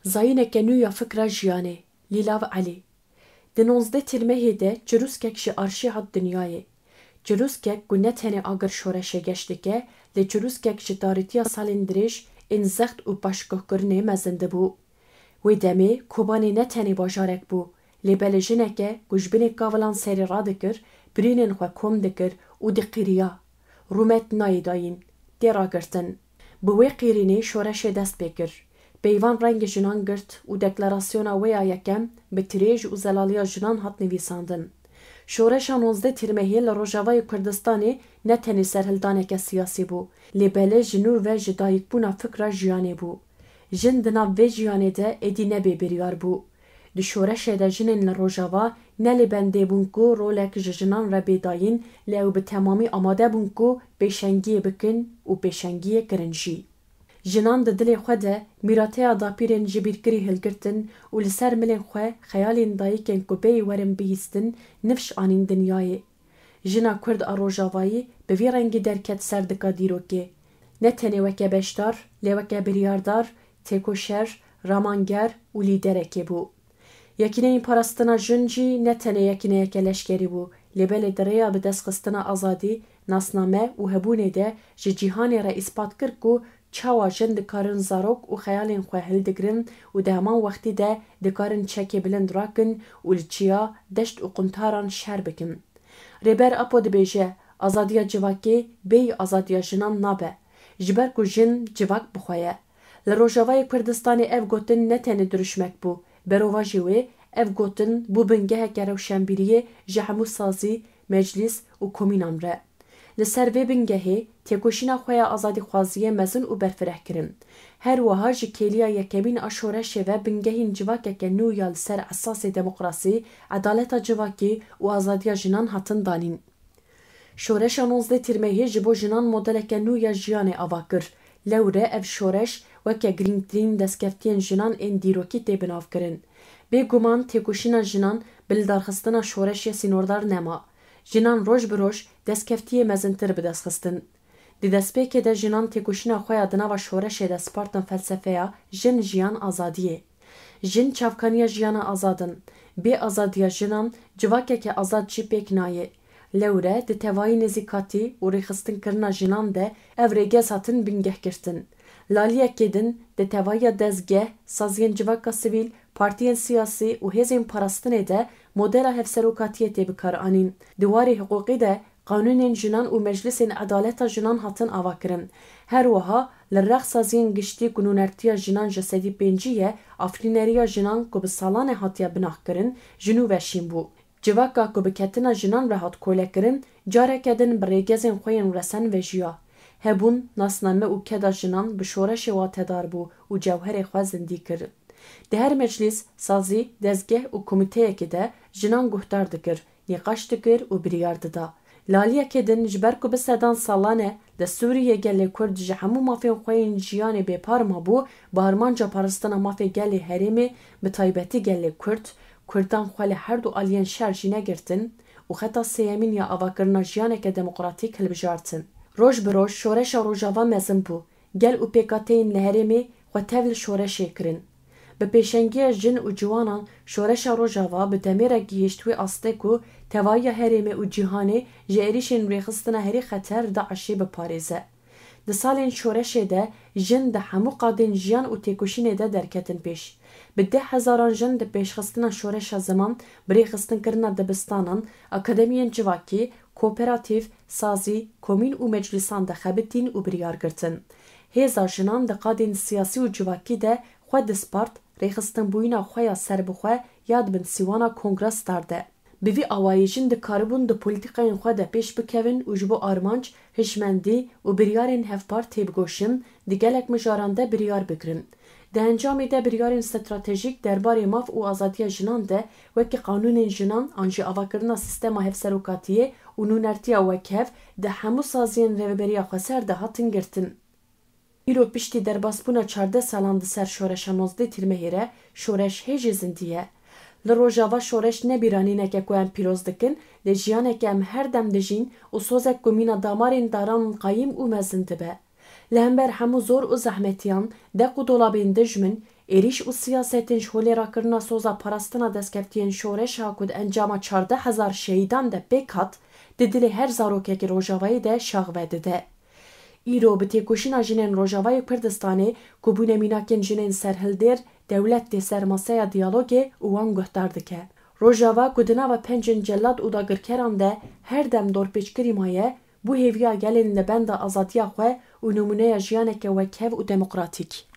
Zayîneke nû ya fikra jiyanê Lîlav Elî. Di 19 Tirmehê de cirûskek ji arşê hat dinyayê. Cirûskek ku ne tenê agir şoreşê geş dike, lê cirûskek ji darîtiya salên dirêj ên zext û paşguhkirinê mezin dibû. Wê demê Kobanê ne tenê bajarek bû, lê belê jineke ku ji binê kavilan serê radikir, birînên xwe kom dikir û diqîriya. Rûmet nayê dayîn, tê ragirtin. Bi wê qîrînê şoreşê dest pê kir. Peyvan rengê jinan girt û deklarasyona wê ya yekem bi tirêj û zelaliya jinan hat nivîsandin. Şoreşa 19 Tirmehê li Rojavayê Kurdistanê ne tenê serhildaneke siyasî bû, lê belê ji nû ve ji dayîkbûna fikra jiyanê bû. Jin di nav vê jiyanê de êdî nebe biryar bû. Di şoreşê de jinên li Rojava ne lê bendê bûn ku rolek ji jinan re bêdayîn, lê ew bi temamî amade bûn ku pêşengiyê bikin û pêşengiyê kirin jî. Jinan di dilê xwe de mîrateya dapîrên ji bîrkirî hilgirtin û li ser milên xwe xeyalên dayîkên ku bêyî werin bihîstin nifş anîn dinyayê. Jina Kurd a Rojavayî bi vî rengî derket ser dika dîrokê. Ne tenê weke beşdar, lê weke biryardar, têkoşer, ramanger û lîderekê bû. Yekîneyên parastina jin jî ne tenê yekîneyeke leşkerî bû, lê belê di rêya bi destxistina azadî, nasname û hebûnê de ji cîhanê re îspat kir ku çawa jin dikarin zarok û xeyalên xwe hildigirin û di heman wextî de dikarin çekê bilind rakin û li çiya deşt û quntaran şer bikin. Rêber Apo dibêje azadiya civakê bêyî azadiya jinan nabe, ji ber ku jin civak bixwe. Li Rojavayê Kurdistanê ev gotin ne tenê duruşmek bû, berova jî wê ev gotin bû bingeheke rewşenbîriyê ji hemû sazî, meclîs û komînan re. Li ser vê bingehê têkoşîna xwe ya azadîxwaziyê mezin û berfireh kirin. Her wiha ji kêliya yekemîn a şoreşê ve bingehîn civakeke nû ya li ser esasê demokrasî, edaleta civakî û azadiya jinan hatin danîn. Şoreşa 19 Tirmehê ji bo jinan modeleke nû ya jiyanê ava kir. Lewre ev şoreş weke girîngtirîn destkeftiyên jinan ên dîrokî tê binavkirin. Bêguman têkoşîna jinan bi li darxistina şoreşê sînordar nema. Jinan roj bi roj destkeftiyê mezintir bi destxistin. Di destpêkê de jinan têkoşîna xwe ya di nava şoreşê de spartin felsefeya jin jiyan azadiyê. Jin çavkaniya jiyana azadin. Bê azadiya jinan civakeke azad jî pêk nayê. Lewre di tevayî nezîkatî û rêxistinkirina jinan de ev rêgez hatin bingehkirtin. Laliyekê din di tevayîya dezgeh, saziyên civaka sivîl, partiyên siyasî û hêzên parastinê de modela hevserokatiyê tê bikar anîn. Di warê hiqûqî de qanûnên jinan û meclisên edaleta jinan hatin avakirin. Her wiha li rex saziyên giştî ku nûnertiya jinan ji sedî pêncî ye, afrîneriya jinan ku bi salanê hatiye binahkirin, ji nû veşîn bû. Civaka ku bi ketina jinan re hat kolekirin, careke din bi rêgezên xwe yên resen vejiya. Hebûn, nasname û keda jinan bi şoreşê wa tedar bû û cewherê xwe zindî kir. Di her meclis, sazî, dezgeh û komîteyekê de jinan guhdar dikir, nîqaş dikir û biryar dida. Laliyekê din ji ber ku bi sedan salan e di Sûriyê gelê Kurd ji hemû mafên xwe yên jiyanê bêpar mabû, bi armanca parastina mafê gelê herêmê bi taybetî gelê Kurd, Kurdan xwe li her du aliyên şer jî negirtin û xeta sêyemîn ya avakirina jiyaneke demokratîk hilbijartin. Roj bi roj şoreşa Rojava mezin bû. Gel û pêkateyên li herêmê xwe tev li şoreşê kirin. Bi pêşengiya jin û ciwanan şoreşa Rojava bi demêre gihîşt wê astê ku tevayîya herêmê û cîhanê ji êrişên rêxistina herî xeter Daişê biparêze. Di salên şoreşê de jin di hemû qadên jiyan û têkoşînê de derketin pêş. Bi 10,000 jin di pêşxistina şoreşa ziman, bi rêxistinkirina dibistanan, akademiyên civakî, kooperativ, sazî, komîn û meclîsan de xebitîn û biryar girtin. Hêza jinan di qadên siyasî û civakî de xwe dispart, rêxistinbûyîna xwe ya serbixwe ya dibin sîwana kongres darde. Bi vî awayî jin dikaribûn di polîtîkayên xwe de pêş bikevin û ji bo armanc, hişmendî û biryarên hevpar têbigoşin, di gelek mijaran de biryar bikirin. Di encamê de biryarên stratejîk derbarê mav û azadiya jinan de wekî qanûnên jinan an jî avakirina sîstema hevserokatiyê û nûnertiya wekhev di hemû saziyên rêveberiya xweser de hatin girtin. Îro piştî derbasbûna 14 salan di ser şoreşa 19 Tirmehê re şoreş hêjî zindî ye. Li Rojava şoreş ne bîranîneke ku em pîroz dikin, lê jiyaneke em her dem dijîn û sozek ku mîna damarên daran qayîm û mezin dibe. Li hember hemû zor û zehmetiyan, dek û dolabên dijmin, êrîş û siyasetên ji holêrakirina soza parastina destkeftiyên şoreşa ku di encama 14,000 şehîdan de pêk hat, di dilê her zarokekî Rojavayê de şax vedide. Îro bi têkoşîna jinên Rojavayê Kurdistanê ku bûne mînakên jinên serhildêr, dewlet tê ser masaya diyalogê û wan guhdar dike. Rojava ku di nava pencên cellat û dagirkeran de her dem dorpêçkirî maye, bû hêviya gelên li benda azadiya xwe û numûneya jiyaneke wekhev û demokratîk.